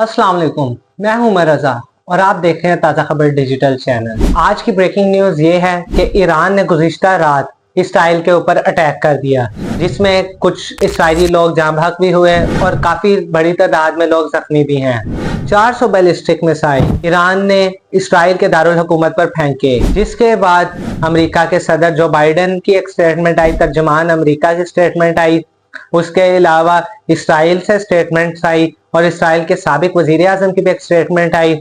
अस्सलाम वालेकुम, मैं हूं उमर रजा और आप देख रहे हैं ताज़ा खबर डिजिटल चैनल। आज की ब्रेकिंग न्यूज़ ये है कि ईरान ने गुज़िश्ता रात इसराइल के ऊपर अटैक कर दिया, जिसमें कुछ इसराइली लोग जाँ बहक भी हुए और काफ़ी बड़ी तादाद में लोग जख्मी भी हैं। 400 बैलिस्टिक मिसाइल ईरान ने इसराइल के दारुल हुकूमत पर फेंके, जिसके बाद अमेरिका के सदर जो बाइडेन की एक स्टेटमेंट आई, तर्जुमान अमेरिका की स्टेटमेंट आई, उसके अलावा इसराइल से स्टेटमेंट्स आई और इसराइल के साबिक वजीर आजम की भी एक स्टेटमेंट आई।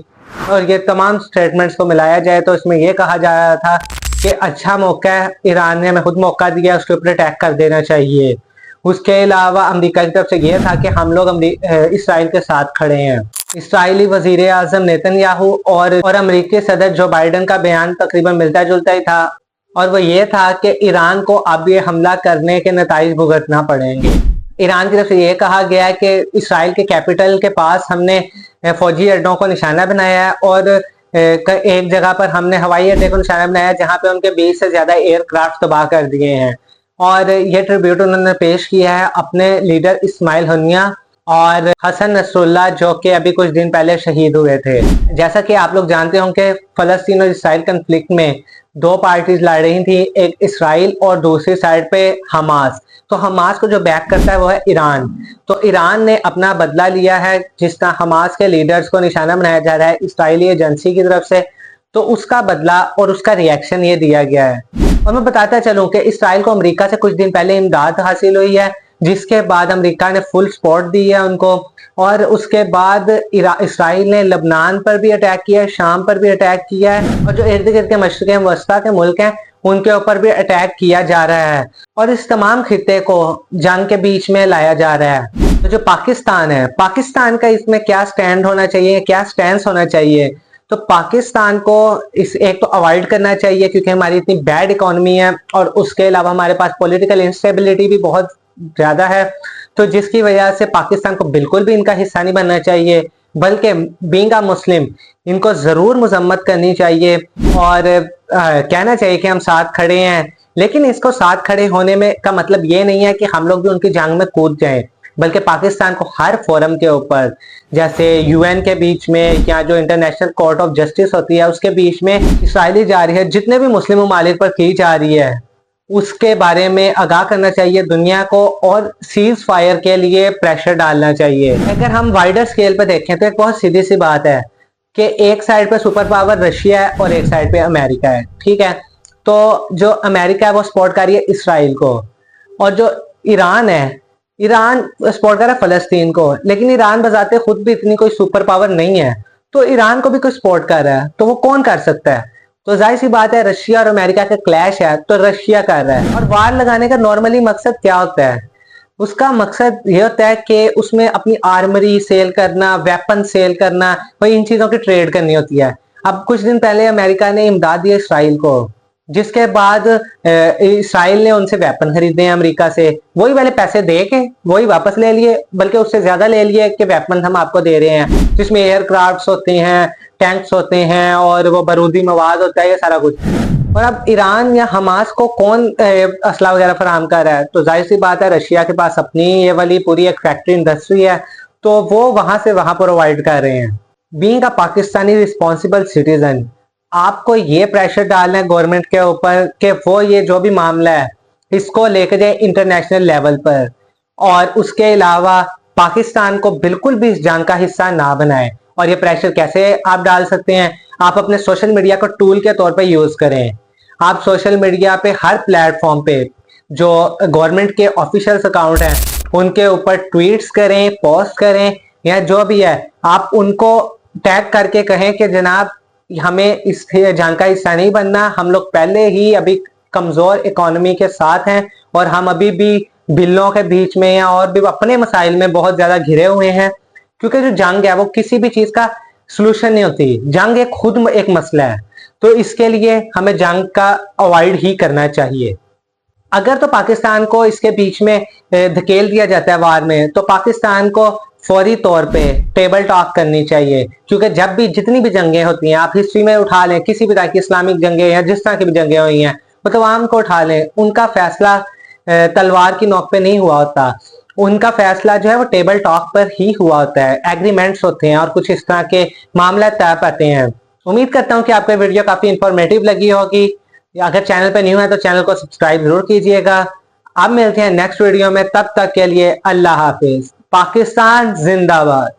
और ये तमाम स्टेटमेंट्स को मिलाया जाए तो इसमें यह कहा जा रहा था कि अच्छा मौका है, ईरान ने हमें खुद मौका दिया, उसके ऊपर अटैक कर देना चाहिए। उसके अलावा अमेरिका की तरफ से यह था कि हम लोग इसराइल के साथ खड़े हैं। इसराइली वजीर आजम नेतन्याहू और अमेरिकी सदर जो बाइडेन का बयान तकरीबन मिलता जुलता ही था, और वो ये था कि ईरान को अब ये हमला करने के नताइज भुगतना पड़ेंगे। ईरान की तरफ से ये कहा गया है कि इसराइल के कैपिटल के पास हमने फौजी अड्डों को निशाना बनाया है और एक जगह पर हमने हवाई अड्डे को निशाना बनाया जहां पे उनके 20 से ज्यादा एयरक्राफ्ट तबाह कर दिए हैं। और ये ट्रिब्यूट उन्होंने पेश किया है अपने लीडर इस्माइल हनिया और हसन नसरुल्लाह, जो कि अभी कुछ दिन पहले शहीद हुए थे। जैसा कि आप लोग जानते होंगे, फलस्तीन और इसराइल कन्फ्लिक्ट में दो पार्टीज लड़ रही थी, एक इसराइल और दूसरी साइड पे हमास। तो हमास को जो बैक करता है वो है ईरान। तो ईरान ने अपना बदला लिया है, जिस तरह हमास के लीडर्स को निशाना बनाया जा रहा है इसराइली एजेंसी की तरफ से, तो उसका बदला और उसका रिएक्शन ये दिया गया है। और मैं बताता चलूं कि इसराइल को अमेरिका से कुछ दिन पहले इमदाद हासिल हुई है, जिसके बाद अमेरिका ने फुल सपोर्ट दी है उनको। और उसके बाद इसराइल ने लबनान पर भी अटैक किया है, शाम पर भी अटैक किया है, और जो इर्द गिर्द के मशरिक़ वस्ता के मुल्क हैं उनके ऊपर भी अटैक किया जा रहा है। और इस तमाम खित्ते को जंग के बीच में लाया जा रहा है। तो जो पाकिस्तान है, पाकिस्तान का इसमें क्या स्टैंड होना चाहिए, क्या स्टैंड होना चाहिए? तो पाकिस्तान को इस एक तो अवॉइड करना चाहिए, क्योंकि हमारी इतनी बैड इकोनॉमी है और उसके अलावा हमारे पास पॉलिटिकल इंस्टेबिलिटी भी बहुत ज्यादा है। तो जिसकी वजह से पाकिस्तान को बिल्कुल भी इनका हिस्सा नहीं बनना चाहिए, बल्कि बीइंग अ मुस्लिम इनको जरूर मजम्मत करनी चाहिए और कहना चाहिए कि हम साथ खड़े हैं। लेकिन इसको साथ खड़े होने में का मतलब ये नहीं है कि हम लोग भी उनकी जंग में कूद जाएं, बल्कि पाकिस्तान को हर फोरम के ऊपर, जैसे यूएन के बीच में या जो इंटरनेशनल कोर्ट ऑफ जस्टिस होती है उसके बीच में इसराइली जा रही है, जितने भी मुस्लिम ममालिक पर की जा रही है, उसके बारे में आगाह करना चाहिए दुनिया को और सीज फायर के लिए प्रेशर डालना चाहिए। अगर हम वाइडर स्केल पर देखें तो एक बहुत सीधी सी बात है कि एक साइड पे सुपर पावर रशिया है और एक साइड पे अमेरिका है, ठीक है। तो जो अमेरिका है वो सपोर्ट कर रही है इसराइल को, और जो ईरान है, ईरान सपोर्ट कर रहा है फलस्तीन को। लेकिन ईरान बजाते खुद भी इतनी कोई सुपर पावर नहीं है, तो ईरान को भी कोई सपोर्ट कर रहा है तो वो कौन कर सकता है? तो जाहिर सी बात है, रशिया और अमेरिका का क्लैश है तो रशिया कर रहा है। और वार लगाने का नॉर्मली मकसद क्या होता है? उसका मकसद ये होता है कि उसमें अपनी आर्मरी सेल करना, वेपन सेल करना, वही इन चीजों की ट्रेड करनी होती है। अब कुछ दिन पहले अमेरिका ने इमदाद दी इसराइल को, जिसके बाद इसराइल ने उनसे वेपन खरीदे हैं अमेरिका से, वही वाले पैसे दे के वही वापस ले लिए, बल्कि उससे ज्यादा ले लिए कि वेपन हम आपको दे रहे हैं, जिसमें एयरक्राफ्ट होते हैं, टैंक्स होते हैं और वो बारूदी मवाद होता है, ये सारा कुछ। और अब ईरान या हमास को कौन असला वगैरह फराहम कर रहा है? तो जाहिर सी बात है, रशिया के पास अपनी ये वाली पूरी एक फैक्ट्री इंडस्ट्री है, तो वो वहां से वहां प्रोवाइड कर रहे हैं। Being a Pakistani responsible citizen, आपको ये प्रेशर डालना है गवर्नमेंट के ऊपर कि वो ये जो भी मामला है इसको लेकर जाए इंटरनेशनल लेवल पर, और उसके अलावा पाकिस्तान को बिल्कुल भी इस जंग का हिस्सा ना बनाए। और ये प्रेशर कैसे आप डाल सकते हैं? आप अपने सोशल मीडिया को टूल के तौर पे यूज करें। आप सोशल मीडिया पे हर प्लेटफॉर्म पे जो गवर्नमेंट के ऑफिशियल अकाउंट हैं उनके ऊपर ट्वीट्स करें, पोस्ट करें, या जो भी है आप उनको टैग करके कहें कि जनाब हमें इस जंग का हिस्सा नहीं बनना, हम लोग पहले ही अभी कमजोर इकोनॉमी के साथ हैं और हम अभी भी बिलों के बीच में या और भी अपने मसाइल में बहुत ज्यादा घिरे हुए हैं। क्योंकि जो जंग है वो किसी भी चीज का सोल्यूशन नहीं होती, जंग एक खुद एक मसला है। तो इसके लिए हमें जंग का अवॉइड ही करना चाहिए। अगर तो पाकिस्तान को इसके बीच में धकेल दिया जाता है वार में, तो पाकिस्तान को फौरी तौर पे टेबल टॉक करनी चाहिए। क्योंकि जब भी जितनी भी जंगें होती हैं, आप हिस्ट्री में उठा लें, किसी भी तरह की इस्लामिक जंगें या जिस तरह की भी जंगें हुई हैं, वो तमाम को उठा लें, उनका फैसला तलवार की नोक पे नहीं हुआ होता। उनका फैसला जो है वो टेबल टॉक पर ही हुआ होता है, एग्रीमेंट्स होते हैं और कुछ इस तरह के मामले तय पाते हैं। उम्मीद करता हूँ कि आपको वीडियो काफी इंफॉर्मेटिव लगी होगी। अगर चैनल पर न्यू है तो चैनल को सब्सक्राइब जरूर कीजिएगा। अब मिलते हैं नेक्स्ट वीडियो में, तब तक के लिए अल्लाह हाफिज। पाकिस्तान जिंदाबाद।